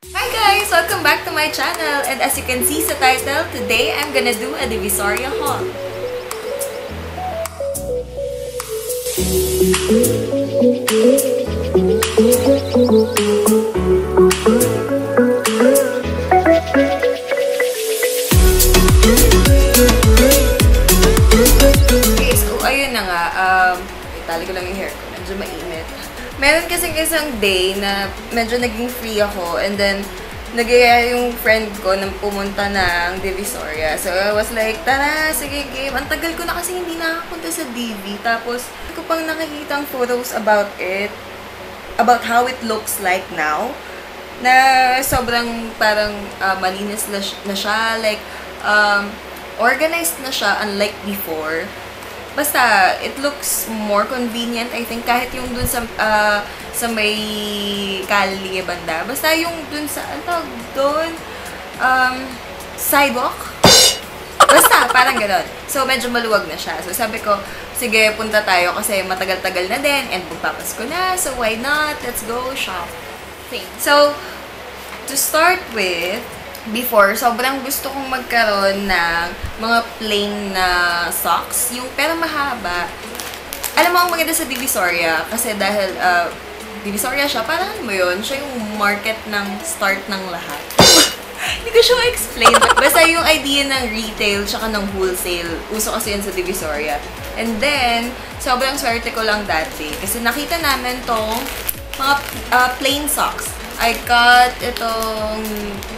Hi guys! Welcome back to my channel, and as you can see sa title, today I'm gonna do a Divisoria haul. Okay, so ayun na nga, itali ko lang yung hair ko, medyo mainit. Meron kasing isang day na medyo naging free ako, and then nagaya yung friend ko na pumunta ng Divisoria. So I was like, tara, sige game. Ang tagal ko na kasi hindi nakapunta sa DV. Tapos, ko pang nakikita ang photos about it, about how it looks like now, na sobrang parang malinis na siya, like, organized na siya, unlike before. Basta, it looks more convenient, I think, kahit yung dun sa may Cali banda. Basta yung dun sa, ano tawag dun? Sidewalk? Basta, parang gano'n. So, medyo maluwag na siya. So, sabi ko, sige, punta tayo kasi matagal-tagal na din and magpapasko na. So, why not? Let's go shopping. So, to start with, before, sobrang gusto kong magkaroon ng mga plain na socks. Yung pero mahaba. Alam mo, ang maganda sa Divisoria, kasi dahil Divisoria siya, parang ano mo yun, siya yung market ng start ng lahat. Hindi ko siya ma-explain. Basta yung idea ng retail tsaka ng wholesale, uso kasi yun sa Divisoria. And then, sobrang swerte ko lang dati. Kasi nakita namin tong mga plain socks. I got itong,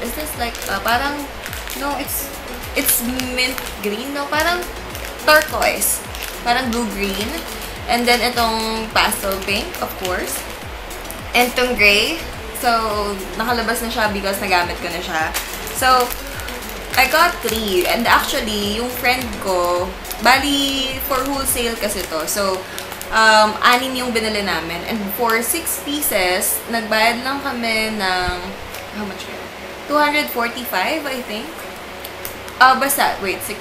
is this like, parang, no, it's mint green, no? Parang turquoise. Parang blue-green. And then, itong pastel pink, of course. And itong gray. So, nakalabas na siya because nagamit ko na siya. So, I got 3. And actually, yung friend ko, bali, for wholesale kasi to. So, 6 yung binili namin. And for 6 pieces, nagbayad lang kami ng, how much yun? 245, I think. Basta, wait, 6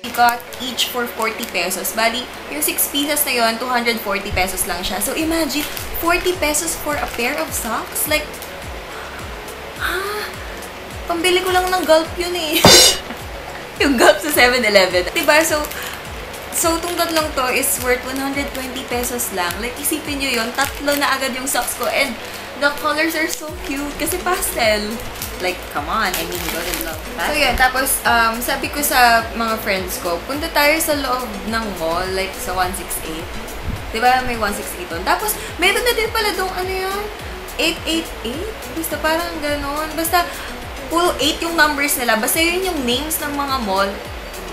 we got each for 40 pesos. Bali, yung 6 pieces na yun, 240 pesos lang siya. So, imagine, 40 pesos for a pair of socks? Like, pambili ko lang ng gulp yun eh. Yung gulp sa 7-Eleven. Diba? So, itong tatlong to is worth 120 pesos lang. Like, isipin nyo yun, 3 na agad yung socks ko. And the colors are so cute kasi pastel. Like, come on, I mean, God and love. So, yun. Tapos, sabi ko sa mga friends ko, punta tayo sa loob ng mall, like sa 168. Diba? May 168 doon. Tapos, meron na din pala doon, ano yun? 888? Basta parang ganon. Basta, puro 8 yung numbers nila. Basta yun yung names ng mga mall.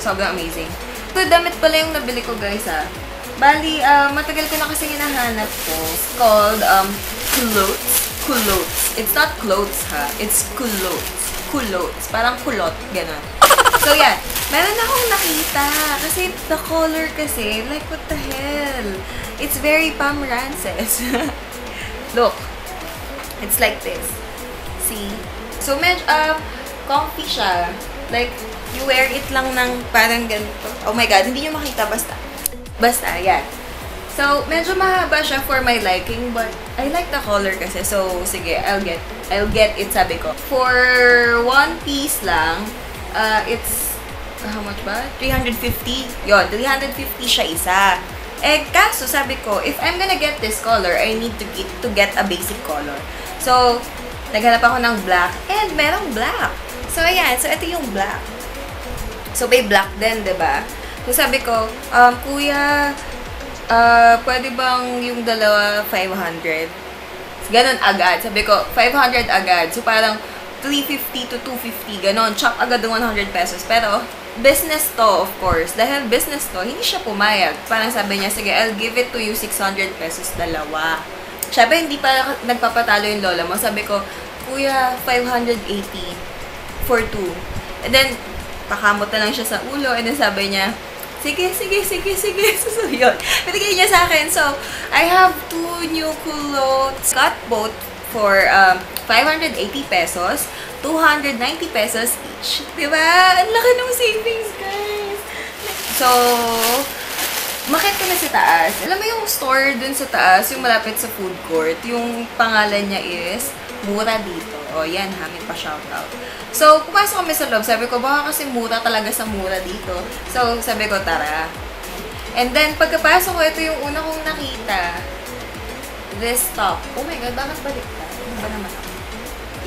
Sobrang amazing. So, damit pala yung nabili ko, guys, ha. Bali, matagal ko na kasi hinahanap ko. It's called, culottes. It's not clothes, ha. It's culottes. Culottes. Parang kulot. Ganon. So, yan. Meron akong nakita. Kasi, the color kasi, like, what the hell? It's very Pam Rances. Look. It's like this. See? So, medyo, comfy siya. Like, you wear it lang ng parang ganito. Oh my God, hindi nyo makita. Basta, yan. So, medyo mahaba siya for my liking, but I like the color kasi. So, sige, I'll get it, sabi ko. For 1 piece lang, it's, how much ba? 350. Yon, 350 siya isa. Eh, kaso, sabi ko, if I'm gonna get this color, I need to get a basic color. So, naghanap ako ng black, and merong black. So, ayan. So, ito yung black. So, may black din, diba? So, sabi ko, kuya, pwede bang yung dalawa 500? Ganon agad. Sabi ko, 500 agad. So, parang 350 to 250, ganon. Chop agad ng 100 pesos. Pero, business to, of course. Dahil business to, hindi siya pumayag. Parang sabi niya, sige, I'll give it to you 600 pesos dalawa. Siyempre, hindi pa nagpapatalo yung lola mo. Sabi ko, kuya, 580 for 2. And then, pakamot na lang siya sa ulo. And then, sabi niya, sige. So, yun. Pinigay niya sa akin. So, I have 2 new culottes. Got both for 580 pesos, 290 pesos each. Diba? Ang laki ng savings, guys. So, makit kami sa taas. Alam mo yung store dun sa taas, yung malapit sa food court, yung pangalan niya is mura dito. O, yan ha, may pa-shoutout. So, pumasok kami sa loob. Sabi ko, baka kasi mura talaga sa mura dito. So, sabi ko, tara. And then, pagkapasok ko, ito yung una kong nakita. This top. Oh my God, bakit baliktad? Ano ba naman ako?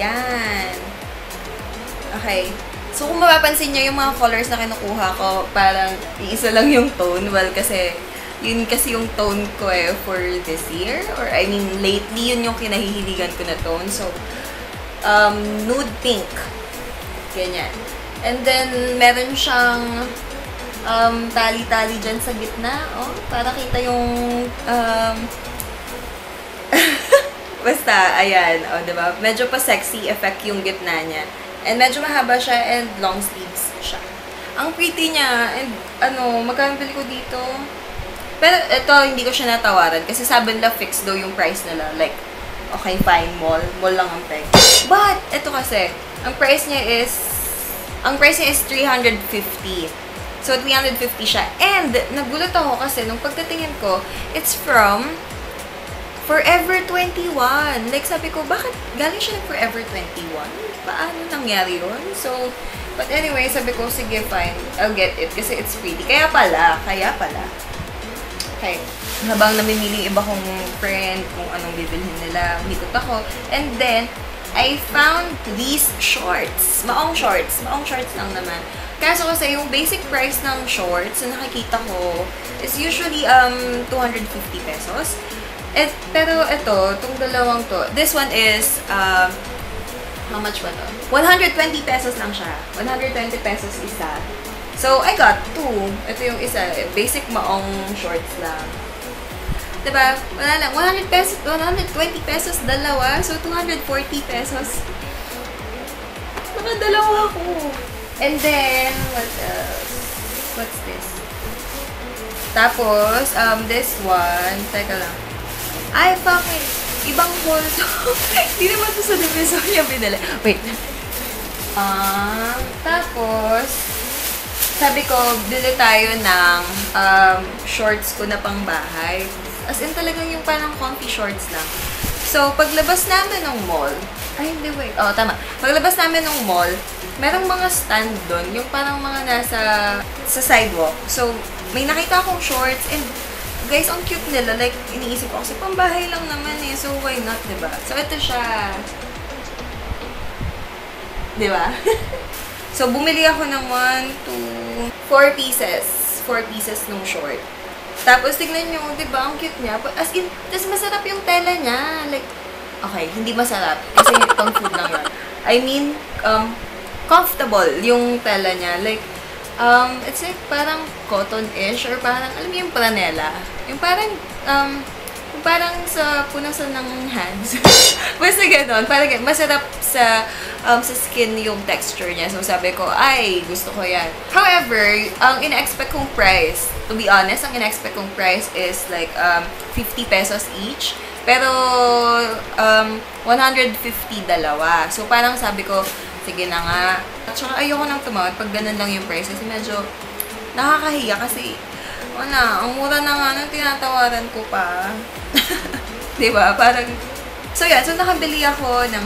Yan. Okay. So, kung mapapansin nyo, yung mga colors na kinukuha ko, parang iisa lang yung tone. Well, kasi, yun kasi yung tone ko for this year. Or, I mean, lately, yun yung kinahihiligan ko na tone. So, nude pink. Ganyan. And then, meron siyang tali-tali dyan sa gitna. Oh, para kita yung basta, ayan. O, diba? Medyo pa sexy effect yung gitna niya. And medyo mahaba siya and long sleeves siya. Ang pretty niya. And, magkano bili ko dito? Pero, ito, hindi ko siya natawaran. Kasi sabi nila, fixed daw yung price nila. Like, okay, fine, mall. Mall lang ang peg. But, ito kasi, ang price niya is 350. So, 350 siya. And, nagulat ako kasi, nung pagtatingin ko, it's from Forever 21. Like, sabi ko, bakit galing siya ng Forever 21? Paano nangyari yun? So, but anyway, sabi ko, sige, fine. I'll get it. Kasi it's pretty. Kaya pala. Okay. Habang namimili iba kong friend kung anong bibilhin nila, umikot ako. And then, I found these shorts. Maong shorts. Maong shorts lang naman. Kaso kasi yung basic price ng shorts na nakikita ko is usually 250 pesos. Pero ito, itong dalawang to, this one is, how much ba to? 120 pesos lang siya. 120 pesos isa. So, I got two. Ito yung isa. Basic maong shorts lang. Diba? Wala lang. 120 pesos dalawa. So, 240 pesos. Nakadalawa ko. And then, what else? What's this? Tapos, this one. Teka lang. Ay, bakit? Ibang mall to. Hindi naman to sa Divisoria binili. Wait. Tapos, sabi ko, bili tayo ng shorts ko na pang bahay. As in, talagang yung parang comfy shorts lang. So, paglabas namin ng mall, ay, hindi, wait. Oh, tama. Paglabas namin ng mall, merong mga stand doon, yung parang mga nasa sidewalk. So, may nakita akong shorts and guys, ang cute nila. Like, iniisip ko kasi pambahay lang naman So, why not, diba? So, ito siya. Diba? So, bumili ako ng 4 pieces. 4 pieces ng short. Tapos, tignan nyo, diba? Ang cute niya. As in, tas masarap yung tela niya. Like, okay, hindi masarap. Kasi pang food lang yun. I mean, comfortable yung tela niya. Like, it's like parang cotton-ish or parang, alam mo yung planela. Yung parang sa punasan ng hands. Basta gano'n. Parang masarap sa skin yung texture niya. So, sabi ko, ay, gusto ko yan. However, ang ina-expect kong price, to be honest, ang ina-expect kong price is like 50 pesos each. Pero, 150 dalawa. So, parang sabi ko, sige na nga. At saka ayoko nang tumawad pag ganun lang yung price. Kasi medyo nakakahiya kasi wala, ang mura na nga nang tinatawaran ko pa. Diba? Parang, so yeah, so nakabili ako ng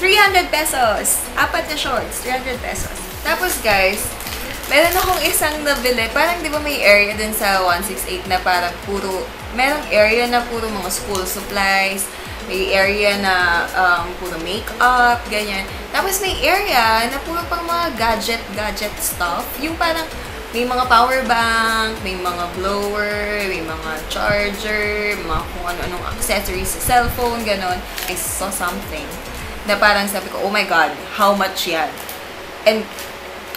300 pesos. 4 na shorts, 300 pesos. Tapos guys, meron akong isang nabili. Parang di ba may area din sa 168 na parang merong area na puro mga school supplies. May area na puro makeup, ganyan. Tapos may area na puro pang mga gadget stuff. Yung parang may mga power bank, may mga blower, may mga charger, mga kung ano-anong accessories sa cellphone, ganon. I saw something na parang sabi ko, oh my God, how much yan? And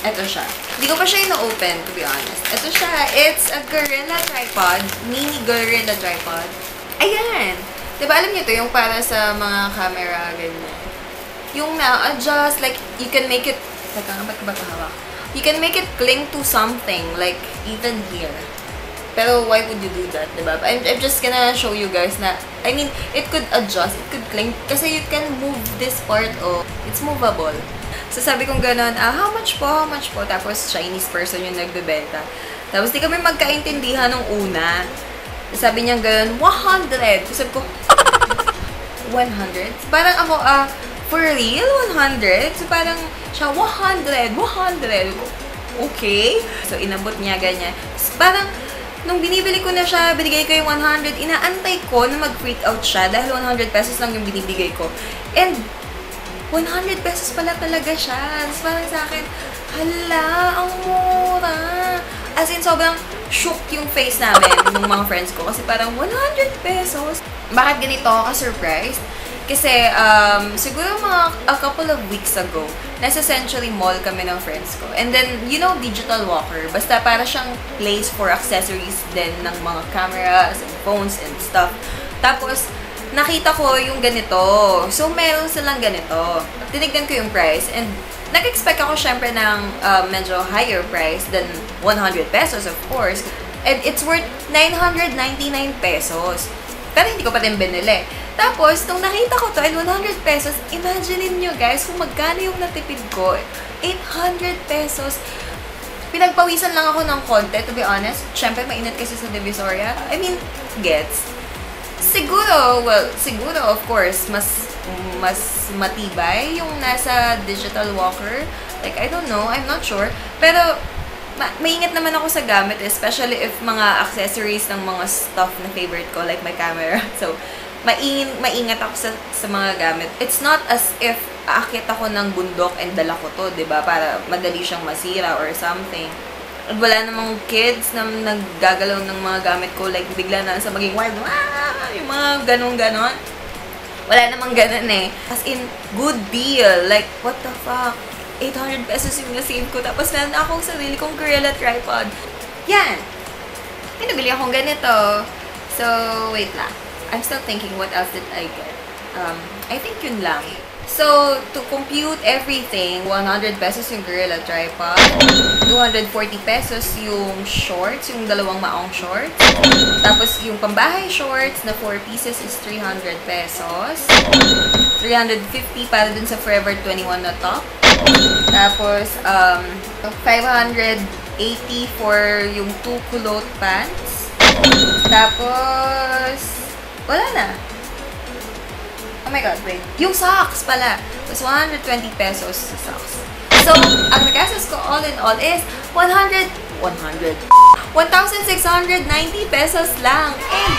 eto siya. Hindi ko pa siya ino-open, to be honest. Eto siya. It's a Gorilla tripod. Mini Gorilla tripod. Ayan! Diba, alam niyo to yung para sa mga camera, ganyan. Yung na-adjust, like, you can make it, teka nga, ba't ka ba kahawak? You can make it cling to something, like, even here. Pero, why would you do that, diba? I'm just gonna show you guys na, I mean, it could adjust, it could cling, kasi you can move this part, it's movable. So, sabi kong ganon, how much po, how much po? Tapos, Chinese person yung nagbebenta. Tapos, di kami magkaintindihan nung una. Sabi niya gano'n, 100. Sabi ko, 100. Parang ako, for real? 100? So parang siya, 100. Okay. So inabot niya ganyan. So, parang, nung binibili ko na siya, binigay ko yung 100, inaantay ko na mag-freak out siya dahil 100 pesos lang yung binibigay ko. And, 100 pesos pala talaga siya. Tapos parang sa akin, hala, ang mura. As in, sobrang shook yung face namin ng mga friends ko. Kasi parang 100 pesos. Bakit ganito ako ka-surprise? Kasi, siguro a couple of weeks ago, nasa Century Mall kami ng friends ko. And then, you know, Digital Walker. Basta para siyang place for accessories din ng mga cameras and phones and stuff. Tapos, nakita ko yung ganito. So, meron silang ganito. Tinignan ko yung price. And, nag-expect ako syempre ng medyo higher price than 100 pesos, of course. And it's worth 999 pesos. Pero hindi ko pa din binili. Tapos, nung nakita ko to at 100 pesos, imagine nyo guys kung magkano yung natipid ko. 800 pesos. Pinagpawisan lang ako ng konti, to be honest. Syempre, mainit kasi sa Divisoria. I mean, gets. Siguro, of course, mas matibay yung nasa Digital Walker. Like, I don't know, I'm not sure. Pero, maingat naman ako sa gamit, especially if mga accessories ng mga stuff na favorite ko, like my camera. So, maingat ako sa mga gamit. It's not as if aakit ako ng bundok and dala ko to, diba? Para madali siyang masira or something. At wala namang kids na naggagalaw ng mga gamit ko, like bigla na sa maging wild, yung mga ganon-ganon. Wala namang ganon eh. As in, good deal. Like, what the fuck? 800 pesos yung na-save ko. Tapos meron akong sarili kong Gorilla tripod. Yan. Pinabili akong ganito. So, wait lang. I'm still thinking what else did I get. I think yun lang. So, to compute everything, 100 pesos yung Gorilla tripod, 240 pesos yung shorts, yung dalawang maong shorts. Tapos, yung pambahay shorts na 4 pieces is 300 pesos. 350 para dun sa Forever 21 na top. Tapos, 580 for yung 2 culotte pants. Tapos, wala na. Oh my god, wait. Yung socks pala. It was 120 pesos sa socks. So, ang nagastos ko all in all is 1,690 pesos lang. And,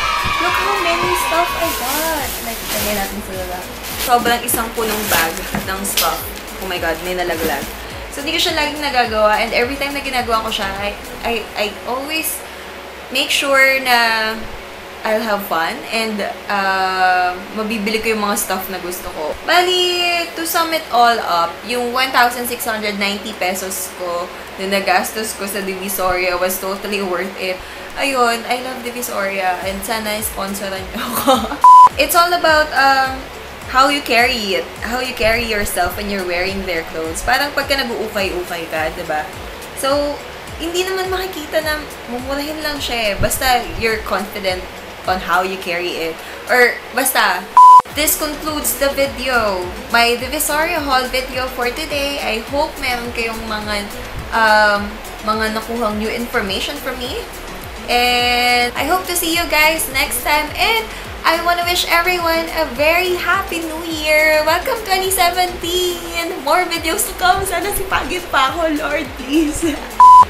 look how many stuff I got. Like, lagyan natin sa lala. Sobrang isang punong bag ng stuff. Oh my god, may nalaglag. So, hindi ko siya laging nagagawa. And every time na ginagawa ko siya, I always make sure na I'll have fun and mabibili ko yung mga stuff na gusto ko. Bali, to sum it all up, yung 1,690 pesos ko na nagastos ko sa Divisoria was totally worth it. Ayun, I love Divisoria and sana sponsoran niyo ako. It's all about how you carry it, how you carry yourself when you're wearing their clothes. Parang pagka nag-uukay-ukay ka, diba? So, hindi naman makikita na mumurahin lang siya eh. Basta you're confident on how you carry it. Or, basta, this concludes the video. My Divisoria haul video for today. I hope meron kayong mga nakuhang new information from me. And I hope to see you guys next time. And I want to wish everyone a very happy new year. Welcome 2017! More videos to come. Sana sipagin pa ako, Lord, please.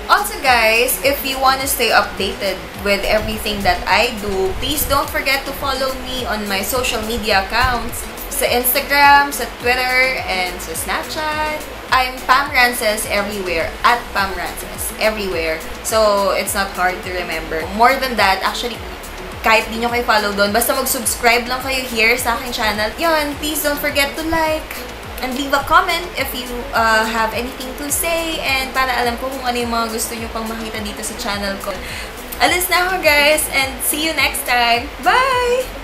Also guys, if you want to stay updated with everything that I do, please don't forget to follow me on my social media accounts. Sa Instagram, sa Twitter, and sa Snapchat. I'm Pam Rances everywhere. At Pam Rances everywhere. So, it's not hard to remember. More than that, actually, kahit di nyo kayo follow doon, basta mag-subscribe lang kayo here sa aking channel. Yun, please don't forget to like and leave a comment if you have anything to say and para alam ko kung ano yung mga gusto nyo pang makita dito sa channel ko. Alis na ako guys and see you next time. Bye!